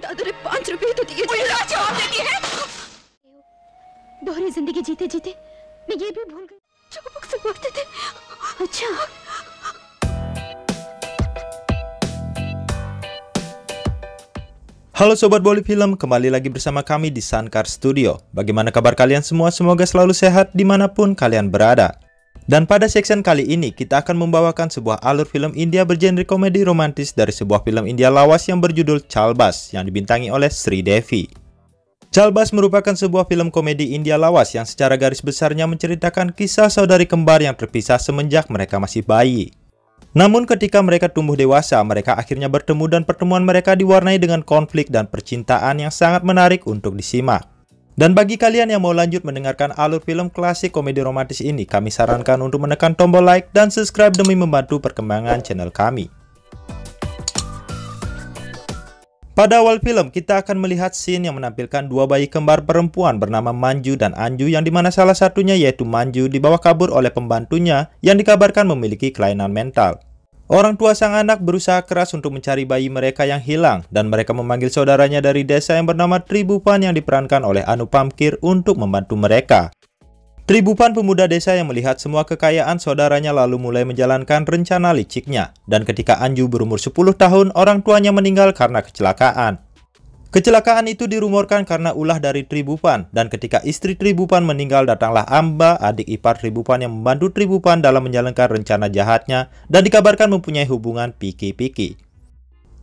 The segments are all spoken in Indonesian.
दादा ने 5 रुपए तो दिए। उल्टा जवाब देती है। दोहरी जिंदगी जीते जीते मैं ये भी भूल गई जो वो मुझसे बोलते थे। अच्छा। Halo Sobat Bolly Film, kembali lagi bersama kami di Sankar Studio. Bagaimana kabar kalian semua? Semoga selalu sehat dimanapun kalian berada. Dan pada section kali ini, kita akan membawakan sebuah alur film India bergenre komedi romantis dari sebuah film India lawas yang berjudul Chalbaz, yang dibintangi oleh Sri Devi. Chalbaz merupakan sebuah film komedi India lawas yang secara garis besarnya menceritakan kisah saudari kembar yang terpisah semenjak mereka masih bayi. Namun ketika mereka tumbuh dewasa, mereka akhirnya bertemu dan pertemuan mereka diwarnai dengan konflik dan percintaan yang sangat menarik untuk disimak. Dan bagi kalian yang mau lanjut mendengarkan alur film klasik komedi romantis ini, kami sarankan untuk menekan tombol like dan subscribe demi membantu perkembangan channel kami. Pada awal film, kita akan melihat scene yang menampilkan dua bayi kembar perempuan bernama Manju dan Anju, yang dimana salah satunya yaitu Manju dibawa kabur oleh pembantunya yang dikabarkan memiliki kelainan mental. Orang tua sang anak berusaha keras untuk mencari bayi mereka yang hilang, dan mereka memanggil saudaranya dari desa yang bernama Tribupan yang diperankan oleh Anupam Kher untuk membantu mereka. Tribupan pemuda desa yang melihat semua kekayaan saudaranya lalu mulai menjalankan rencana liciknya. Dan ketika Anju berumur 10 tahun, orang tuanya meninggal karena kecelakaan. Kecelakaan itu dirumorkan karena ulah dari Tribupan, dan ketika istri Tribupan meninggal, datanglah Amba, adik ipar Tribupan yang membantu Tribupan dalam menjalankan rencana jahatnya dan dikabarkan mempunyai hubungan piki-piki.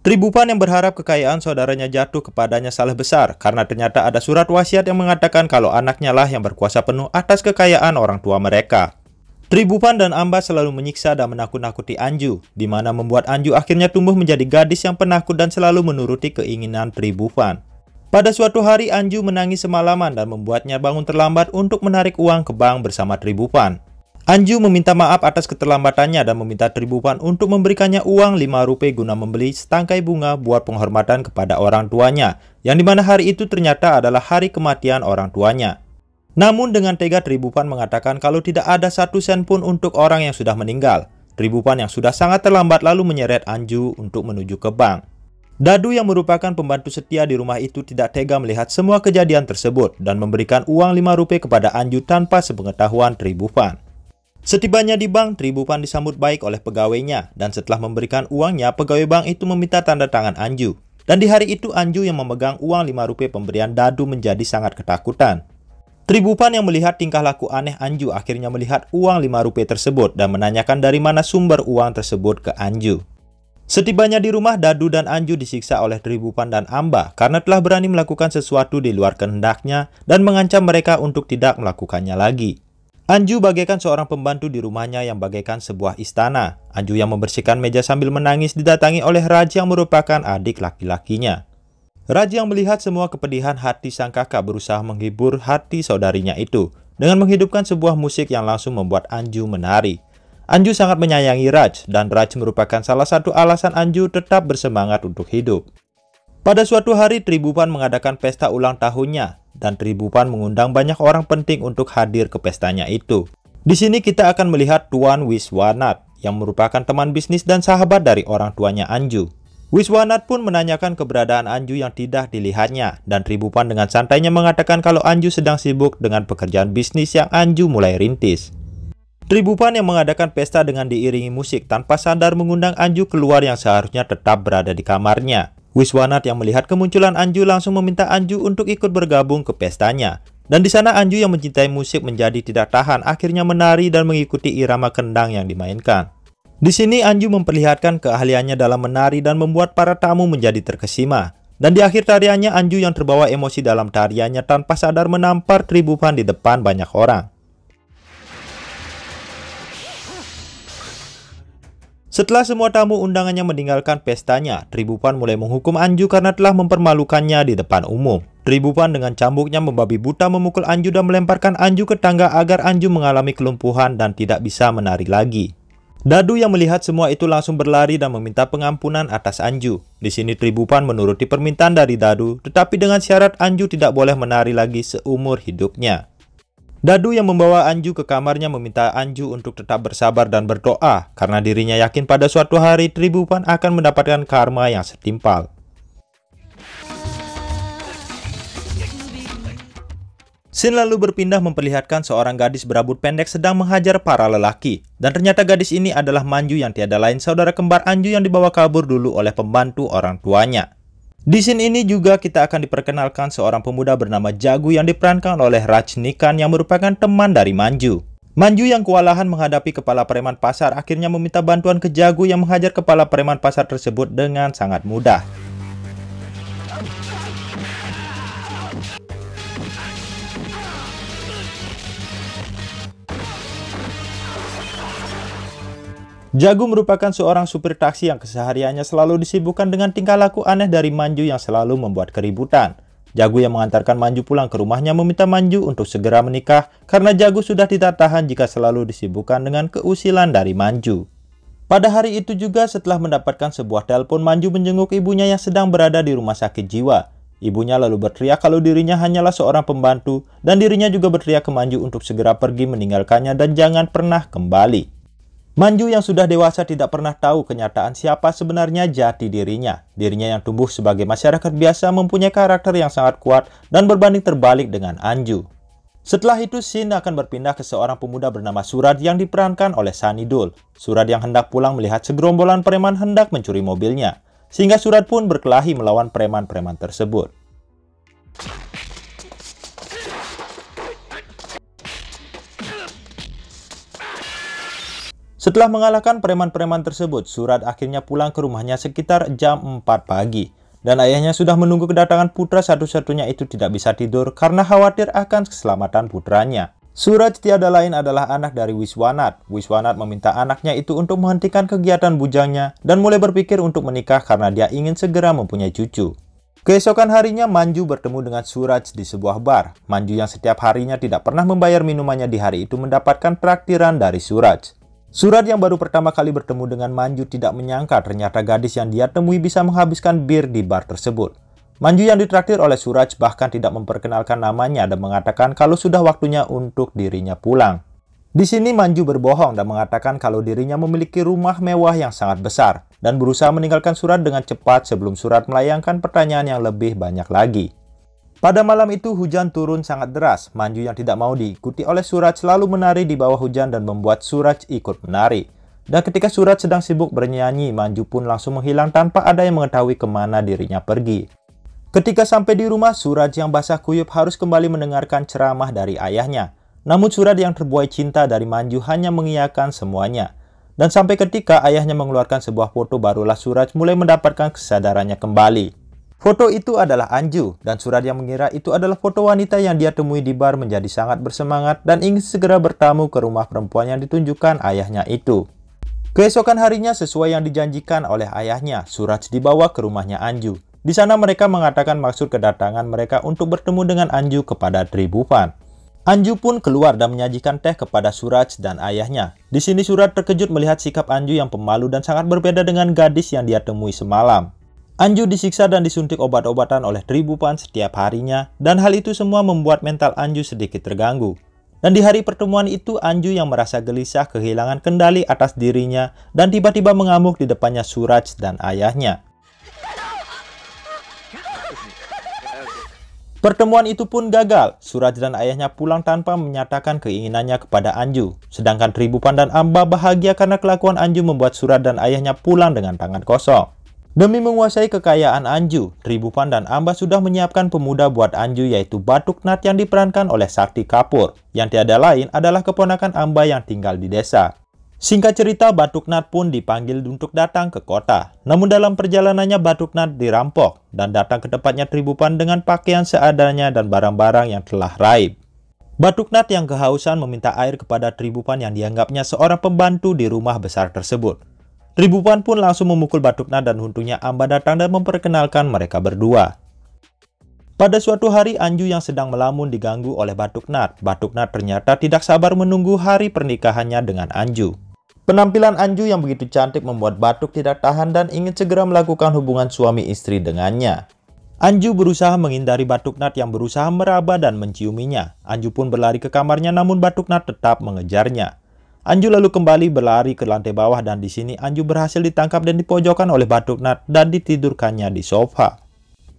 Tribupan yang berharap kekayaan saudaranya jatuh kepadanya salah besar karena ternyata ada surat wasiat yang mengatakan kalau anaknya lah yang berkuasa penuh atas kekayaan orang tua mereka. Tribupan dan Amba selalu menyiksa dan menakut-nakuti Anju, di mana membuat Anju akhirnya tumbuh menjadi gadis yang penakut dan selalu menuruti keinginan Tribupan. Pada suatu hari Anju menangis semalaman dan membuatnya bangun terlambat untuk menarik uang ke bank bersama Tribupan. Anju meminta maaf atas keterlambatannya dan meminta Tribupan untuk memberikannya uang 5 rupiah guna membeli setangkai bunga buat penghormatan kepada orang tuanya, yang dimana hari itu ternyata adalah hari kematian orang tuanya. Namun dengan tega Tribupan mengatakan kalau tidak ada 1 sen pun untuk orang yang sudah meninggal. Tribupan yang sudah sangat terlambat lalu menyeret Anju untuk menuju ke bank. Dadu yang merupakan pembantu setia di rumah itu tidak tega melihat semua kejadian tersebut dan memberikan uang 5 rupiah kepada Anju tanpa sepengetahuan Tribupan. Setibanya di bank, Tribupan disambut baik oleh pegawainya, dan setelah memberikan uangnya, pegawai bank itu meminta tanda tangan Anju. Dan di hari itu Anju yang memegang uang 5 rupiah pemberian Dadu menjadi sangat ketakutan. Tribupan yang melihat tingkah laku aneh Anju akhirnya melihat uang 5 rupiah tersebut dan menanyakan dari mana sumber uang tersebut ke Anju. Setibanya di rumah, Dadu dan Anju disiksa oleh Tribupan dan Amba karena telah berani melakukan sesuatu di luar kehendaknya dan mengancam mereka untuk tidak melakukannya lagi. Anju bagaikan seorang pembantu di rumahnya yang bagaikan sebuah istana. Anju yang membersihkan meja sambil menangis didatangi oleh Raj yang merupakan adik laki-lakinya. Raj yang melihat semua kepedihan hati sang kakak berusaha menghibur hati saudarinya itu dengan menghidupkan sebuah musik yang langsung membuat Anju menari. Anju sangat menyayangi Raj, dan Raj merupakan salah satu alasan Anju tetap bersemangat untuk hidup. Pada suatu hari Tribupan mengadakan pesta ulang tahunnya, dan Tribupan mengundang banyak orang penting untuk hadir ke pestanya itu. Di sini kita akan melihat Tuan Wiswanat yang merupakan teman bisnis dan sahabat dari orang tuanya Anju. Wiswanat pun menanyakan keberadaan Anju yang tidak dilihatnya, dan Tribupan dengan santainya mengatakan kalau Anju sedang sibuk dengan pekerjaan bisnis yang Anju mulai rintis. Tribupan yang mengadakan pesta dengan diiringi musik tanpa sadar mengundang Anju keluar yang seharusnya tetap berada di kamarnya. Wiswanat yang melihat kemunculan Anju langsung meminta Anju untuk ikut bergabung ke pestanya. Dan di sana Anju yang mencintai musik menjadi tidak tahan, akhirnya menari dan mengikuti irama kendang yang dimainkan. Di sini Anju memperlihatkan keahliannya dalam menari dan membuat para tamu menjadi terkesima. Dan di akhir tariannya Anju yang terbawa emosi dalam tariannya tanpa sadar menampar Tribupan di depan banyak orang. Setelah semua tamu undangannya meninggalkan pestanya, Tribupan mulai menghukum Anju karena telah mempermalukannya di depan umum. Tribupan dengan cambuknya membabi buta memukul Anju dan melemparkan Anju ke tangga agar Anju mengalami kelumpuhan dan tidak bisa menari lagi. Dadu yang melihat semua itu langsung berlari dan meminta pengampunan atas Anju. Di sini Tribupan menuruti permintaan dari Dadu, tetapi dengan syarat Anju tidak boleh menari lagi seumur hidupnya. Dadu yang membawa Anju ke kamarnya meminta Anju untuk tetap bersabar dan berdoa karena dirinya yakin pada suatu hari Tribupan akan mendapatkan karma yang setimpal. Scene lalu berpindah memperlihatkan seorang gadis berambut pendek sedang menghajar para lelaki. Dan ternyata gadis ini adalah Manju yang tiada lain saudara kembar Anju yang dibawa kabur dulu oleh pembantu orang tuanya. Di scene ini juga kita akan diperkenalkan seorang pemuda bernama Jagu yang diperankan oleh Rajnikan yang merupakan teman dari Manju. Manju yang kewalahan menghadapi kepala preman pasar akhirnya meminta bantuan ke Jagu yang menghajar kepala preman pasar tersebut dengan sangat mudah. Jagu merupakan seorang supir taksi yang kesehariannya selalu disibukkan dengan tingkah laku aneh dari Manju yang selalu membuat keributan. Jagu yang mengantarkan Manju pulang ke rumahnya meminta Manju untuk segera menikah karena Jagu sudah tidak tahan jika selalu disibukkan dengan keusilan dari Manju. Pada hari itu juga setelah mendapatkan sebuah telepon, Manju menjenguk ibunya yang sedang berada di rumah sakit jiwa. Ibunya lalu berteriak kalau dirinya hanyalah seorang pembantu dan dirinya juga berteriak ke Manju untuk segera pergi meninggalkannya dan jangan pernah kembali. Manju yang sudah dewasa tidak pernah tahu kenyataan siapa sebenarnya jati dirinya. Dirinya yang tumbuh sebagai masyarakat biasa mempunyai karakter yang sangat kuat dan berbanding terbalik dengan Anju. Setelah itu scene akan berpindah ke seorang pemuda bernama Surad yang diperankan oleh Sanidul. Surad yang hendak pulang melihat segerombolan preman hendak mencuri mobilnya. Sehingga Surad pun berkelahi melawan preman-preman tersebut. Setelah mengalahkan preman-preman tersebut, Surad akhirnya pulang ke rumahnya sekitar jam 4 pagi. Dan ayahnya sudah menunggu kedatangan putra satu-satunya itu tidak bisa tidur karena khawatir akan keselamatan putranya. Surad tiada lain adalah anak dari Wiswanat. Wiswanat meminta anaknya itu untuk menghentikan kegiatan bujangnya dan mulai berpikir untuk menikah karena dia ingin segera mempunyai cucu. Keesokan harinya Manju bertemu dengan Suraj di sebuah bar. Manju yang setiap harinya tidak pernah membayar minumannya di hari itu mendapatkan traktiran dari Suraj. Surad yang baru pertama kali bertemu dengan Manju tidak menyangka ternyata gadis yang dia temui bisa menghabiskan bir di bar tersebut. Manju yang ditraktir oleh Suraj bahkan tidak memperkenalkan namanya dan mengatakan kalau sudah waktunya untuk dirinya pulang. Di sini Manju berbohong dan mengatakan kalau dirinya memiliki rumah mewah yang sangat besar dan berusaha meninggalkan Surad dengan cepat sebelum Surad melayangkan pertanyaan yang lebih banyak lagi. Pada malam itu hujan turun sangat deras. Manju yang tidak mau diikuti oleh Suraj selalu menari di bawah hujan dan membuat Suraj ikut menari. Dan ketika Suraj sedang sibuk bernyanyi, Manju pun langsung menghilang tanpa ada yang mengetahui kemana dirinya pergi. Ketika sampai di rumah, Suraj yang basah kuyup harus kembali mendengarkan ceramah dari ayahnya. Namun Suraj yang terbuai cinta dari Manju hanya mengiyakan semuanya. Dan sampai ketika ayahnya mengeluarkan sebuah foto barulah Suraj mulai mendapatkan kesadarannya kembali. Foto itu adalah Anju, dan Surad yang mengira itu adalah foto wanita yang dia temui di bar menjadi sangat bersemangat dan ingin segera bertamu ke rumah perempuan yang ditunjukkan ayahnya itu. Keesokan harinya sesuai yang dijanjikan oleh ayahnya, Suraj dibawa ke rumahnya Anju. Di sana mereka mengatakan maksud kedatangan mereka untuk bertemu dengan Anju kepada Tribhuvan. Anju pun keluar dan menyajikan teh kepada Suraj dan ayahnya. Di sini Suraj terkejut melihat sikap Anju yang pemalu dan sangat berbeda dengan gadis yang dia temui semalam. Anju disiksa dan disuntik obat-obatan oleh Tribhuvan setiap harinya, dan hal itu semua membuat mental Anju sedikit terganggu. Dan di hari pertemuan itu, Anju yang merasa gelisah kehilangan kendali atas dirinya dan tiba-tiba mengamuk di depannya Suraj dan ayahnya. Pertemuan itu pun gagal. Suraj dan ayahnya pulang tanpa menyatakan keinginannya kepada Anju. Sedangkan Tribhuvan dan Amba bahagia karena kelakuan Anju membuat Suraj dan ayahnya pulang dengan tangan kosong. Demi menguasai kekayaan Anju, Tribhuvan dan Amba sudah menyiapkan pemuda buat Anju yaitu Batuknath yang diperankan oleh Sakti Kapur, yang tiada lain adalah keponakan Amba yang tinggal di desa. Singkat cerita, Batuknath pun dipanggil untuk datang ke kota. Namun dalam perjalanannya Batuknath dirampok dan datang ke tempatnya Tribhuvan dengan pakaian seadanya dan barang-barang yang telah raib. Batuknath yang kehausan meminta air kepada Tribhuvan yang dianggapnya seorang pembantu di rumah besar tersebut. Tribhuvan pun langsung memukul Batuknath dan huntunya Amba datang dan memperkenalkan mereka berdua. Pada suatu hari Anju yang sedang melamun diganggu oleh Batuknath. Batuknath ternyata tidak sabar menunggu hari pernikahannya dengan Anju. Penampilan Anju yang begitu cantik membuat Batuk tidak tahan dan ingin segera melakukan hubungan suami istri dengannya. Anju berusaha menghindari Batuknath yang berusaha meraba dan menciuminya. Anju pun berlari ke kamarnya namun Batuknath tetap mengejarnya. Anju lalu kembali berlari ke lantai bawah dan di sini Anju berhasil ditangkap dan dipojokkan oleh Batuknath dan ditidurkannya di sofa.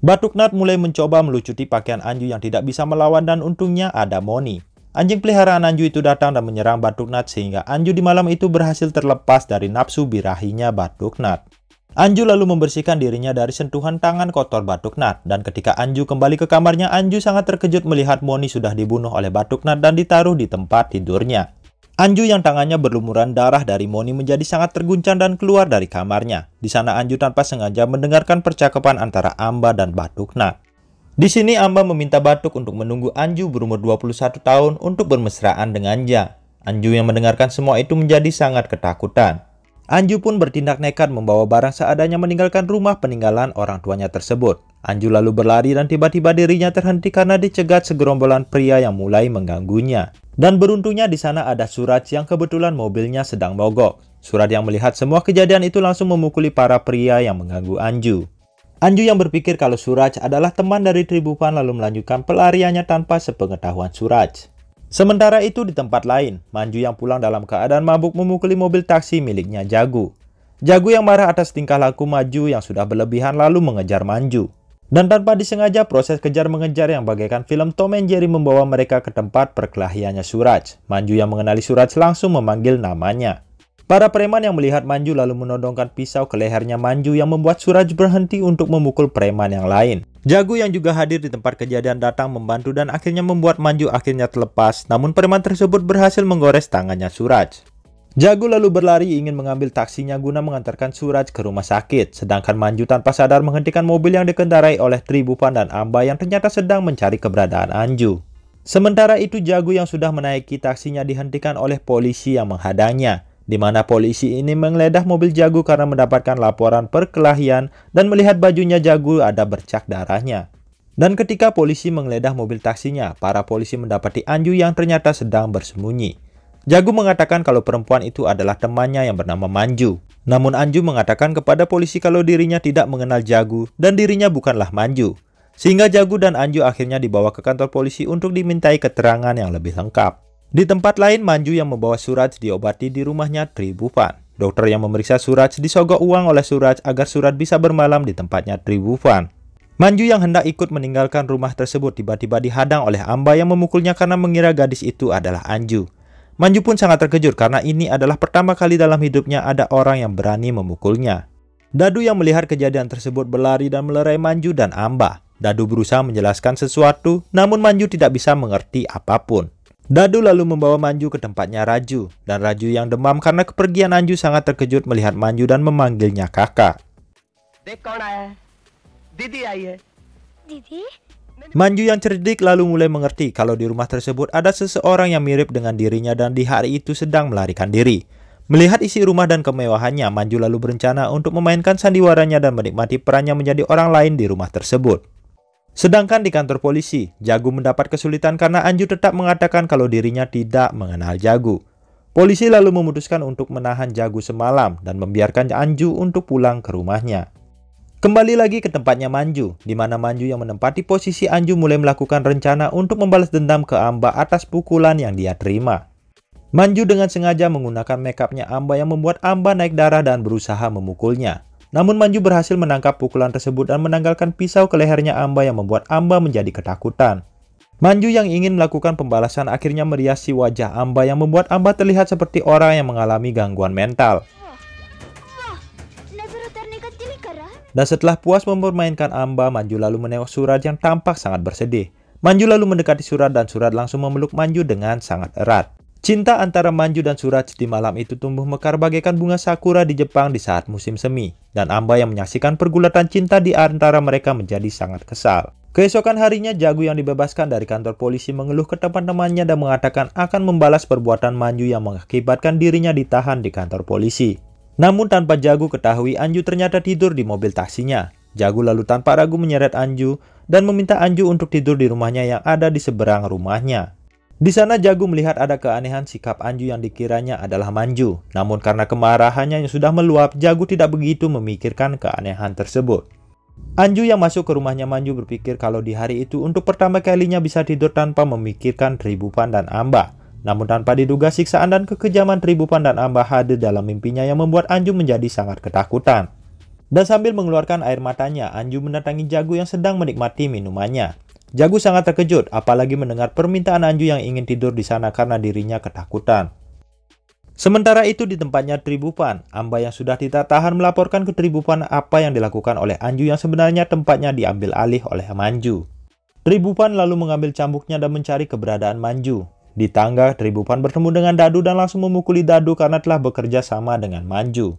Batuknat mulai mencoba melucuti pakaian Anju yang tidak bisa melawan dan untungnya ada Moni. Anjing peliharaan Anju itu datang dan menyerang Batuknat sehingga Anju di malam itu berhasil terlepas dari nafsu birahinya Batuknat. Anju lalu membersihkan dirinya dari sentuhan tangan kotor Batuknat, dan ketika Anju kembali ke kamarnya, Anju sangat terkejut melihat Moni sudah dibunuh oleh Batuknat dan ditaruh di tempat tidurnya. Anju yang tangannya berlumuran darah dari Moni menjadi sangat terguncang dan keluar dari kamarnya. Di sana Anju tanpa sengaja mendengarkan percakapan antara Amba dan Batuknat. Di sini Amba meminta Batuk untuk menunggu Anju berumur 21 tahun untuk bermesraan dengannya. Anju yang mendengarkan semua itu menjadi sangat ketakutan. Anju pun bertindak nekat membawa barang seadanya meninggalkan rumah peninggalan orang tuanya tersebut. Anju lalu berlari dan tiba-tiba dirinya terhenti karena dicegat segerombolan pria yang mulai mengganggunya. Dan beruntungnya di sana ada Suraj yang kebetulan mobilnya sedang mogok. Suraj yang melihat semua kejadian itu langsung memukuli para pria yang mengganggu Anju. Anju yang berpikir kalau Suraj adalah teman dari Tribhuvan lalu melanjutkan pelariannya tanpa sepengetahuan Suraj. Sementara itu di tempat lain, Manju yang pulang dalam keadaan mabuk memukuli mobil taksi miliknya Jagu. Jagu yang marah atas tingkah laku Maju yang sudah berlebihan lalu mengejar Manju. Dan tanpa disengaja proses kejar mengejar yang bagaikan film Tom and Jerry membawa mereka ke tempat perkelahiannya Suraj. Manju yang mengenali Suraj langsung memanggil namanya. Para preman yang melihat Manju lalu menodongkan pisau ke lehernya Manju yang membuat Suraj berhenti untuk memukul preman yang lain. Jagu yang juga hadir di tempat kejadian datang membantu dan akhirnya membuat Manju akhirnya terlepas, namun preman tersebut berhasil menggores tangannya Suraj. Jagu lalu berlari ingin mengambil taksinya guna mengantarkan Suraj ke rumah sakit, sedangkan Manju tanpa sadar menghentikan mobil yang dikendarai oleh Tribhuvan dan Amba yang ternyata sedang mencari keberadaan Anju. Sementara itu Jagu yang sudah menaiki taksinya dihentikan oleh polisi yang menghadangnya, di mana polisi ini menggeledah mobil Jagu karena mendapatkan laporan perkelahian dan melihat bajunya Jagu ada bercak darahnya. Dan ketika polisi menggeledah mobil taksinya, para polisi mendapati Anju yang ternyata sedang bersembunyi. Jagu mengatakan kalau perempuan itu adalah temannya yang bernama Manju. Namun Anju mengatakan kepada polisi kalau dirinya tidak mengenal Jagu dan dirinya bukanlah Manju. Sehingga Jagu dan Anju akhirnya dibawa ke kantor polisi untuk dimintai keterangan yang lebih lengkap. Di tempat lain, Manju yang membawa Suraj diobati di rumahnya Tribhuvan. Dokter yang memeriksa Suraj disogok uang oleh Suraj agar Suraj bisa bermalam di tempatnya Tribhuvan. Manju yang hendak ikut meninggalkan rumah tersebut tiba-tiba dihadang oleh Amba yang memukulnya karena mengira gadis itu adalah Anju. Manju pun sangat terkejut karena ini adalah pertama kali dalam hidupnya ada orang yang berani memukulnya. Dadu yang melihat kejadian tersebut berlari dan melerai Manju dan Amba. Dadu berusaha menjelaskan sesuatu, namun Manju tidak bisa mengerti apapun. Dadu lalu membawa Manju ke tempatnya Raju, dan Raju yang demam karena kepergian Anju sangat terkejut melihat Manju dan memanggilnya kakak. देख कौन आया है? दीदी आई है। दीदी? Manju yang cerdik lalu mulai mengerti kalau di rumah tersebut ada seseorang yang mirip dengan dirinya dan di hari itu sedang melarikan diri. Melihat isi rumah dan kemewahannya, Manju lalu berencana untuk memainkan sandiwaranya dan menikmati perannya menjadi orang lain di rumah tersebut. Sedangkan di kantor polisi, Jagu mendapat kesulitan karena Anju tetap mengatakan kalau dirinya tidak mengenal Jagu. Polisi lalu memutuskan untuk menahan Jagu semalam dan membiarkan Anju untuk pulang ke rumahnya. Kembali lagi ke tempatnya Manju, di mana Manju yang menempati posisi Anju mulai melakukan rencana untuk membalas dendam ke Amba atas pukulan yang dia terima. Manju dengan sengaja menggunakan makeupnya Amba yang membuat Amba naik darah dan berusaha memukulnya. Namun Manju berhasil menangkap pukulan tersebut dan menanggalkan pisau ke lehernya Amba yang membuat Amba menjadi ketakutan. Manju yang ingin melakukan pembalasan akhirnya meriasi wajah Amba yang membuat Amba terlihat seperti orang yang mengalami gangguan mental. Dan setelah puas mempermainkan Amba, Manju lalu menengok Suraj yang tampak sangat bersedih. Manju lalu mendekati Suraj dan Suraj langsung memeluk Manju dengan sangat erat. Cinta antara Manju dan Suraj di malam itu tumbuh mekar bagaikan bunga sakura di Jepang di saat musim semi. Dan Amba yang menyaksikan pergulatan cinta di antara mereka menjadi sangat kesal. Keesokan harinya, Jagu yang dibebaskan dari kantor polisi mengeluh ke teman-temannya dan mengatakan akan membalas perbuatan Manju yang mengakibatkan dirinya ditahan di kantor polisi. Namun tanpa Jagu ketahui, Anju ternyata tidur di mobil taksinya. Jagu lalu tanpa ragu menyeret Anju dan meminta Anju untuk tidur di rumahnya yang ada di seberang rumahnya. Di sana Jagu melihat ada keanehan sikap Anju yang dikiranya adalah Manju. Namun karena kemarahannya yang sudah meluap, Jagu tidak begitu memikirkan keanehan tersebut. Anju yang masuk ke rumahnya Manju berpikir kalau di hari itu untuk pertama kalinya bisa tidur tanpa memikirkan Tribhuvan dan Amba. Namun tanpa diduga siksaan dan kekejaman Tribhuvan dan Amba hadir dalam mimpinya yang membuat Anju menjadi sangat ketakutan. Dan sambil mengeluarkan air matanya, Anju mendatangi Jagu yang sedang menikmati minumannya. Jagu sangat terkejut, apalagi mendengar permintaan Anju yang ingin tidur di sana karena dirinya ketakutan. Sementara itu di tempatnya Tribupan, Amba yang sudah tidak tahan melaporkan ke Tribupan apa yang dilakukan oleh Anju yang sebenarnya tempatnya diambil alih oleh Manju. Tribupan lalu mengambil cambuknya dan mencari keberadaan Manju. Di tangga, Tribupan bertemu dengan Dadu dan langsung memukuli Dadu karena telah bekerja sama dengan Manju.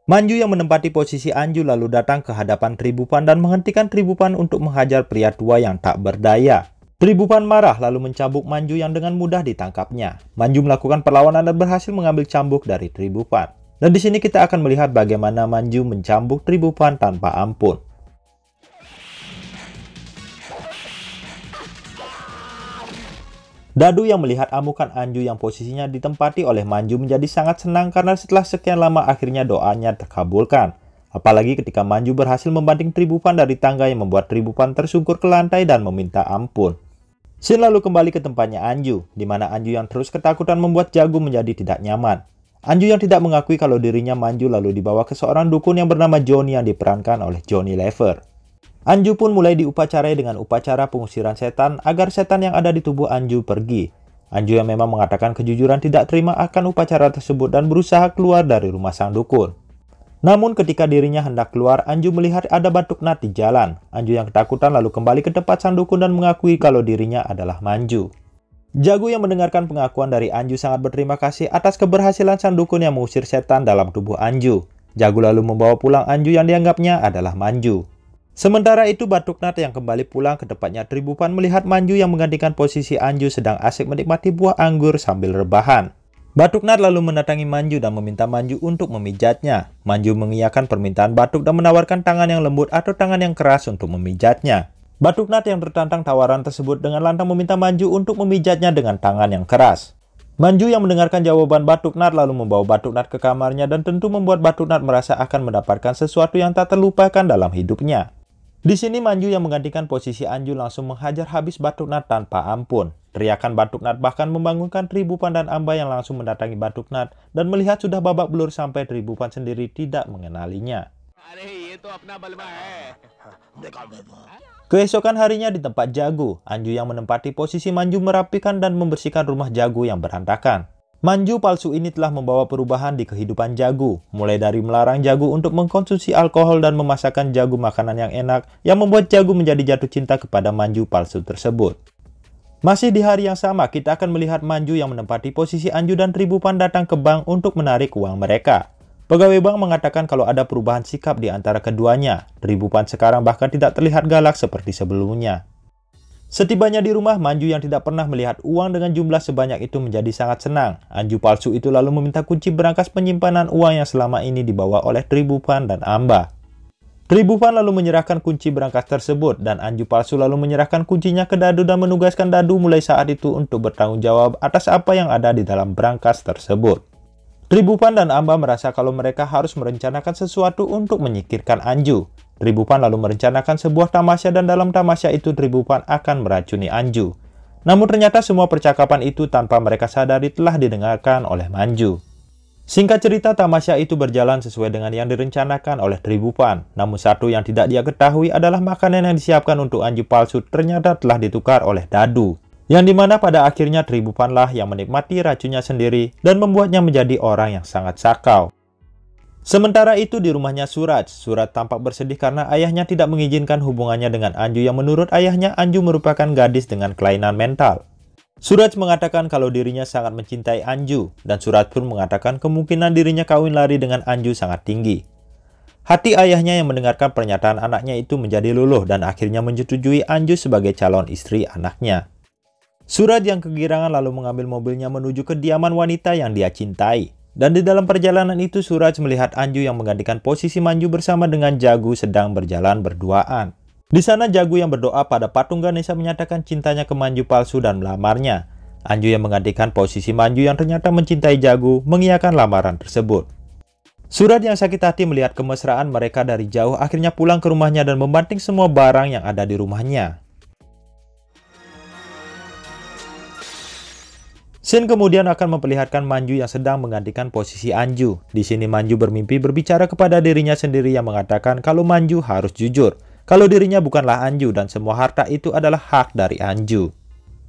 Manju yang menempati posisi Anju lalu datang ke hadapan Tribupan dan menghentikan Tribupan untuk menghajar pria tua yang tak berdaya. Tribupan marah lalu mencambuk Manju yang dengan mudah ditangkapnya. Manju melakukan perlawanan dan berhasil mengambil cambuk dari Tribupan. Dan di sini kita akan melihat bagaimana Manju mencambuk Tribupan tanpa ampun. Dadu yang melihat amukan Anju yang posisinya ditempati oleh Manju menjadi sangat senang karena setelah sekian lama akhirnya doanya terkabulkan. Apalagi ketika Manju berhasil membanting Tribupan dari tangga yang membuat Tribupan tersungkur ke lantai dan meminta ampun. Shin lalu kembali ke tempatnya Anju, di mana Anju yang terus ketakutan membuat Jagu menjadi tidak nyaman. Anju yang tidak mengakui kalau dirinya Manju lalu dibawa ke seorang dukun yang bernama Johnny yang diperankan oleh Johnny Lever. Anju pun mulai diupacarai dengan upacara pengusiran setan agar setan yang ada di tubuh Anju pergi. Anju yang memang mengatakan kejujuran tidak terima akan upacara tersebut dan berusaha keluar dari rumah sang dukun. Namun ketika dirinya hendak keluar, Anju melihat ada batuk nat di jalan. Anju yang ketakutan lalu kembali ke tempat sang dukun dan mengakui kalau dirinya adalah Manju. Jagu yang mendengarkan pengakuan dari Anju sangat berterima kasih atas keberhasilan sang dukun yang mengusir setan dalam tubuh Anju. Jagu lalu membawa pulang Anju yang dianggapnya adalah Manju. Sementara itu Batuk Nat yang kembali pulang ke tempatnya Tribupan melihat Manju yang menggantikan posisi Anju sedang asik menikmati buah anggur sambil rebahan. Batuk Nat lalu mendatangi Manju dan meminta Manju untuk memijatnya. Manju mengiyakan permintaan Batuk dan menawarkan tangan yang lembut atau tangan yang keras untuk memijatnya. Batuk Nat yang tertantang tawaran tersebut dengan lantang meminta Manju untuk memijatnya dengan tangan yang keras. Manju yang mendengarkan jawaban Batuk Nat lalu membawa Batuk Nat ke kamarnya dan tentu membuat Batuk Nat merasa akan mendapatkan sesuatu yang tak terlupakan dalam hidupnya. Di sini Manju yang menggantikan posisi Anju langsung menghajar habis Batuk Nat tanpa ampun. Teriakan Batuk Nat bahkan membangunkan Tribupan dan Amba yang langsung mendatangi Batuk Nat dan melihat sudah babak belur sampai Tribupan sendiri tidak mengenalinya. Keesokan harinya di tempat Jagu, Anju yang menempati posisi Manju merapikan dan membersihkan rumah Jagu yang berantakan. Manju palsu ini telah membawa perubahan di kehidupan Jagu, mulai dari melarang Jagu untuk mengkonsumsi alkohol dan memasakkan Jagu makanan yang enak yang membuat Jagu menjadi jatuh cinta kepada Manju palsu tersebut. Masih di hari yang sama, kita akan melihat Manju yang menempati posisi Anju dan Tribupan datang ke bank untuk menarik uang mereka. Pegawai bank mengatakan kalau ada perubahan sikap di antara keduanya. Tribupan sekarang bahkan tidak terlihat galak seperti sebelumnya. Setibanya di rumah, Manju yang tidak pernah melihat uang dengan jumlah sebanyak itu menjadi sangat senang. Anju palsu itu lalu meminta kunci berangkas penyimpanan uang yang selama ini dibawa oleh Tribupan dan Amba. Tribupan lalu menyerahkan kunci berangkas tersebut dan Anju palsu lalu menyerahkan kuncinya ke Dadu dan menugaskan Dadu mulai saat itu untuk bertanggung jawab atas apa yang ada di dalam berangkas tersebut. Tribupan dan Amba merasa kalau mereka harus merencanakan sesuatu untuk menyingkirkan Anju. Tribupan lalu merencanakan sebuah tamasya dan dalam tamasya itu Tribupan akan meracuni Anju. Namun ternyata semua percakapan itu tanpa mereka sadari telah didengarkan oleh Manju. Singkat cerita, tamasya itu berjalan sesuai dengan yang direncanakan oleh Tribupan. Namun satu yang tidak dia ketahui adalah makanan yang disiapkan untuk Anju palsu ternyata telah ditukar oleh Dadu. Yang dimana pada akhirnya Tribupanlah yang menikmati racunnya sendiri dan membuatnya menjadi orang yang sangat sakau. Sementara itu di rumahnya Suraj tampak bersedih karena ayahnya tidak mengizinkan hubungannya dengan Anju yang menurut ayahnya Anju merupakan gadis dengan kelainan mental. Suraj mengatakan kalau dirinya sangat mencintai Anju dan Suraj pun mengatakan kemungkinan dirinya kawin lari dengan Anju sangat tinggi. Hati ayahnya yang mendengarkan pernyataan anaknya itu menjadi luluh dan akhirnya menyetujui Anju sebagai calon istri anaknya. Suraj yang kegirangan lalu mengambil mobilnya menuju kediaman wanita yang dia cintai. Dan di dalam perjalanan itu Suraj melihat Anju yang menggantikan posisi Manju bersama dengan Jagu sedang berjalan berduaan. Di sana Jagu yang berdoa pada patung Ganesha menyatakan cintanya ke Manju palsu dan melamarnya. Anju yang menggantikan posisi Manju yang ternyata mencintai Jagu mengiyakan lamaran tersebut. Suraj yang sakit hati melihat kemesraan mereka dari jauh akhirnya pulang ke rumahnya dan membanting semua barang yang ada di rumahnya. Scene kemudian akan memperlihatkan Manju yang sedang menggantikan posisi Anju. Di sini Manju bermimpi berbicara kepada dirinya sendiri yang mengatakan kalau Manju harus jujur, kalau dirinya bukanlah Anju dan semua harta itu adalah hak dari Anju.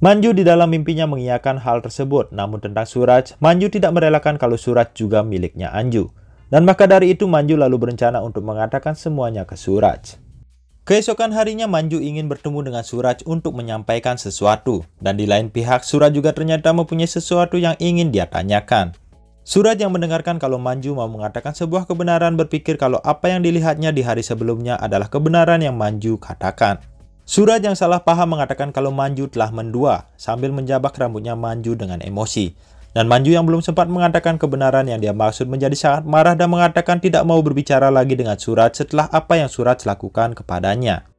Manju di dalam mimpinya mengiyakan hal tersebut, namun tentang Suraj, Manju tidak merelakan kalau Suraj juga miliknya Anju. Dan maka dari itu Manju lalu berencana untuk mengatakan semuanya ke Suraj. Keesokan harinya Manju ingin bertemu dengan Suraj untuk menyampaikan sesuatu. Dan di lain pihak Suraj juga ternyata mempunyai sesuatu yang ingin dia tanyakan. Suraj yang mendengarkan kalau Manju mau mengatakan sebuah kebenaran berpikir kalau apa yang dilihatnya di hari sebelumnya adalah kebenaran yang Manju katakan. Suraj yang salah paham mengatakan kalau Manju telah mendua sambil menjabak rambutnya Manju dengan emosi. Dan Manju yang belum sempat mengatakan kebenaran yang dia maksud menjadi sangat marah dan mengatakan tidak mau berbicara lagi dengan Suraj setelah apa yang Suraj lakukan kepadanya.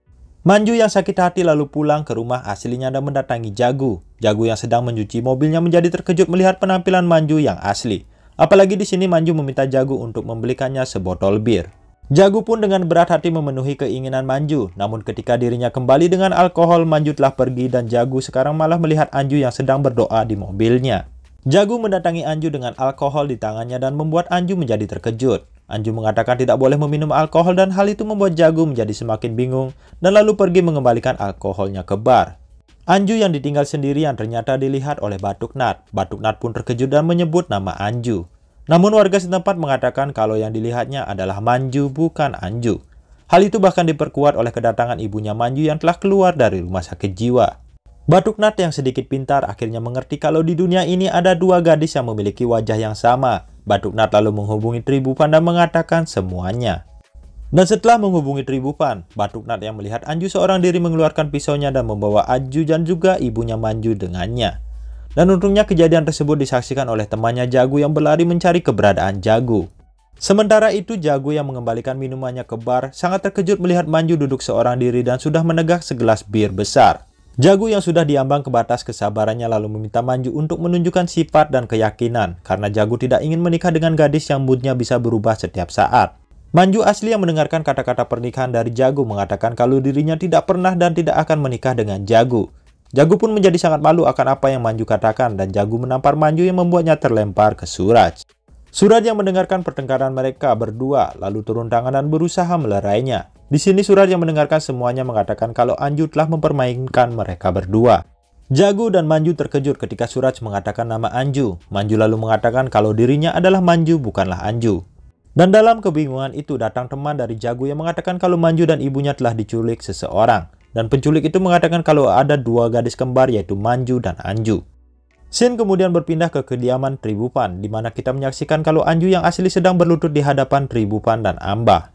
Manju yang sakit hati lalu pulang ke rumah aslinya dan mendatangi Jagu. Jagu yang sedang mencuci mobilnya menjadi terkejut melihat penampilan Manju yang asli. Apalagi di sini Manju meminta Jagu untuk membelikannya sebotol bir. Jagu pun dengan berat hati memenuhi keinginan Manju. Namun ketika dirinya kembali dengan alkohol, Manju telah pergi dan Jagu sekarang malah melihat Anju yang sedang berdoa di mobilnya. Jagu mendatangi Anju dengan alkohol di tangannya dan membuat Anju menjadi terkejut. Anju mengatakan tidak boleh meminum alkohol dan hal itu membuat Jagu menjadi semakin bingung dan lalu pergi mengembalikan alkoholnya ke bar. Anju yang ditinggal sendirian ternyata dilihat oleh Batuk Nat. Batuk Nat pun terkejut dan menyebut nama Anju. Namun warga setempat mengatakan kalau yang dilihatnya adalah Manju bukan Anju. Hal itu bahkan diperkuat oleh kedatangan ibunya Manju yang telah keluar dari rumah sakit jiwa. Batuk Nat yang sedikit pintar akhirnya mengerti kalau di dunia ini ada dua gadis yang memiliki wajah yang sama. Batuk Nat lalu menghubungi Tribupan dan mengatakan semuanya. Dan setelah menghubungi Tribupan, Batuk Nat yang melihat Anju seorang diri mengeluarkan pisaunya dan membawa Anju dan juga ibunya Manju dengannya. Dan untungnya kejadian tersebut disaksikan oleh temannya Jagu yang berlari mencari keberadaan Jagu. Sementara itu Jagu yang mengembalikan minumannya ke bar sangat terkejut melihat Manju duduk seorang diri dan sudah menegak segelas bir besar. Jagu yang sudah diambang ke batas kesabarannya lalu meminta Manju untuk menunjukkan sifat dan keyakinan karena Jagu tidak ingin menikah dengan gadis yang moodnya bisa berubah setiap saat. Manju asli yang mendengarkan kata-kata pernikahan dari Jagu mengatakan kalau dirinya tidak pernah dan tidak akan menikah dengan Jagu. Jagu pun menjadi sangat malu akan apa yang Manju katakan dan Jagu menampar Manju yang membuatnya terlempar ke Suraj. Suraj yang mendengarkan pertengkaran mereka berdua lalu turun tangan dan berusaha melerainya. Di sini Suraj yang mendengarkan semuanya mengatakan kalau Anju telah mempermainkan mereka berdua. Jagu dan Manju terkejut ketika Suraj mengatakan nama Anju. Manju lalu mengatakan kalau dirinya adalah Manju bukanlah Anju. Dan dalam kebingungan itu datang teman dari Jagu yang mengatakan kalau Manju dan ibunya telah diculik seseorang. Dan penculik itu mengatakan kalau ada dua gadis kembar yaitu Manju dan Anju. Scene kemudian berpindah ke kediaman Tribupan di mana kita menyaksikan kalau Anju yang asli sedang berlutut di hadapan Tribupan dan Amba.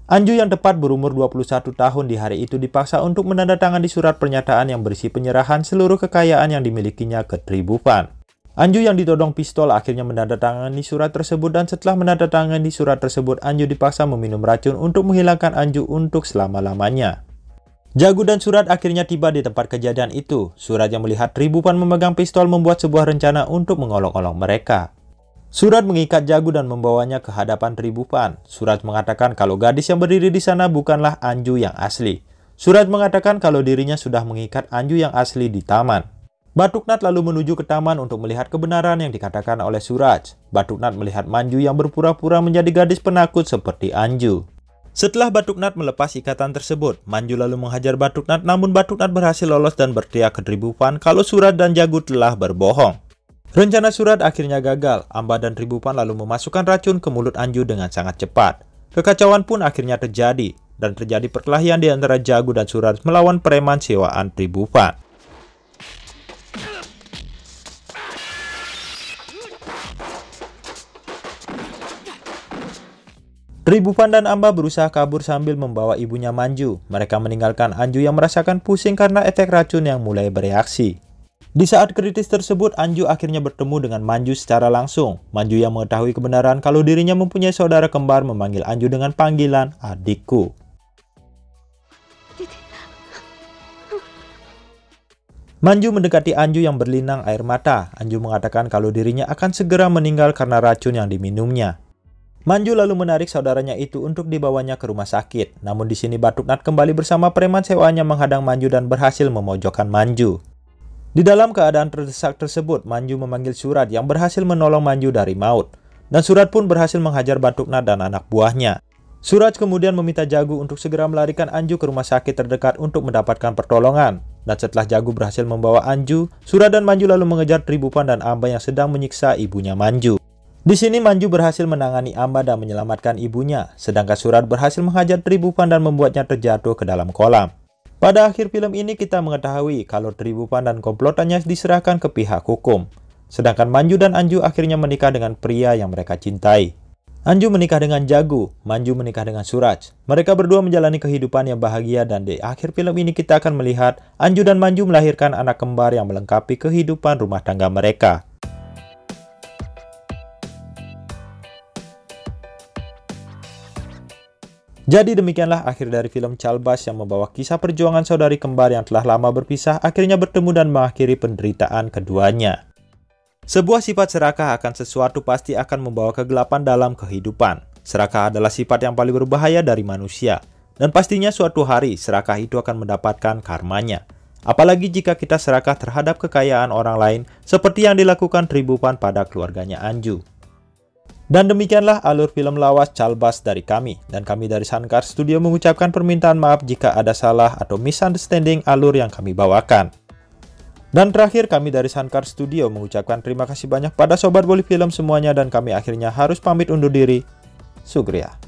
Anju yang tepat berumur 21 tahun di hari itu dipaksa untuk menandatangani surat pernyataan yang berisi penyerahan seluruh kekayaan yang dimilikinya ke Tribupan. Anju yang ditodong pistol akhirnya menandatangani surat tersebut dan setelah menandatangani surat tersebut Anju dipaksa meminum racun untuk menghilangkan Anju untuk selama-lamanya. Jagu dan Suraj akhirnya tiba di tempat kejadian itu. Suraj yang melihat Tribupan memegang pistol membuat sebuah rencana untuk mengolok-olok mereka. Suraj mengikat Jagu dan membawanya ke hadapan Tribupan. Suraj mengatakan kalau gadis yang berdiri di sana bukanlah Anju yang asli. Suraj mengatakan kalau dirinya sudah mengikat Anju yang asli di taman. Batuk Nat lalu menuju ke taman untuk melihat kebenaran yang dikatakan oleh Suraj. Batuk Nat melihat Manju yang berpura-pura menjadi gadis penakut seperti Anju. Setelah Batuk Nat melepas ikatan tersebut, Manju lalu menghajar Batuk Nat namun Batuk Nat berhasil lolos dan berteriak ke Tribupan kalau Suraj dan Jagu telah berbohong. Rencana Suraj akhirnya gagal. Amba dan Tribupan lalu memasukkan racun ke mulut Anju dengan sangat cepat. Kekacauan pun akhirnya terjadi dan terjadi perkelahian di antara Jagu dan Suraj melawan preman sewaan Tribupan. Tribupan dan Amba berusaha kabur sambil membawa ibunya Manju. Mereka meninggalkan Anju yang merasakan pusing karena efek racun yang mulai bereaksi. Di saat kritis tersebut, Anju akhirnya bertemu dengan Manju secara langsung. Manju yang mengetahui kebenaran kalau dirinya mempunyai saudara kembar memanggil Anju dengan panggilan adikku. Manju mendekati Anju yang berlinang air mata. Anju mengatakan kalau dirinya akan segera meninggal karena racun yang diminumnya. Manju lalu menarik saudaranya itu untuk dibawanya ke rumah sakit. Namun di sini Batuk Nat kembali bersama preman sewaannya menghadang Manju dan berhasil memojokkan Manju. Di dalam keadaan terdesak tersebut, Manju memanggil Surat yang berhasil menolong Manju dari maut. Dan Surat pun berhasil menghajar Batukna dan anak buahnya. Surat kemudian meminta Jagu untuk segera melarikan Anju ke rumah sakit terdekat untuk mendapatkan pertolongan. Dan setelah Jagu berhasil membawa Anju, Surat dan Manju lalu mengejar Tribupan dan Amba yang sedang menyiksa ibunya Manju. Di sini Manju berhasil menangani Amba dan menyelamatkan ibunya, sedangkan Surat berhasil menghajar Tribupan dan membuatnya terjatuh ke dalam kolam. Pada akhir film ini kita mengetahui kalau Tribupan dan komplotannya diserahkan ke pihak hukum. Sedangkan Manju dan Anju akhirnya menikah dengan pria yang mereka cintai. Anju menikah dengan Jagu, Manju menikah dengan Suraj. Mereka berdua menjalani kehidupan yang bahagia dan di akhir film ini kita akan melihat Anju dan Manju melahirkan anak kembar yang melengkapi kehidupan rumah tangga mereka. Jadi demikianlah akhir dari film Calbas yang membawa kisah perjuangan saudari kembar yang telah lama berpisah akhirnya bertemu dan mengakhiri penderitaan keduanya. Sebuah sifat serakah akan sesuatu pasti akan membawa kegelapan dalam kehidupan. Serakah adalah sifat yang paling berbahaya dari manusia. Dan pastinya suatu hari serakah itu akan mendapatkan karmanya. Apalagi jika kita serakah terhadap kekayaan orang lain seperti yang dilakukan Tribupan pada keluarganya Anju. Dan demikianlah alur film lawas Calbas dari kami. Dan kami dari Sankar Studio mengucapkan permintaan maaf jika ada salah atau misunderstanding alur yang kami bawakan. Dan terakhir kami dari Sankar Studio mengucapkan terima kasih banyak pada Sobat Bollyfilm semuanya dan kami akhirnya harus pamit undur diri. Sugriya.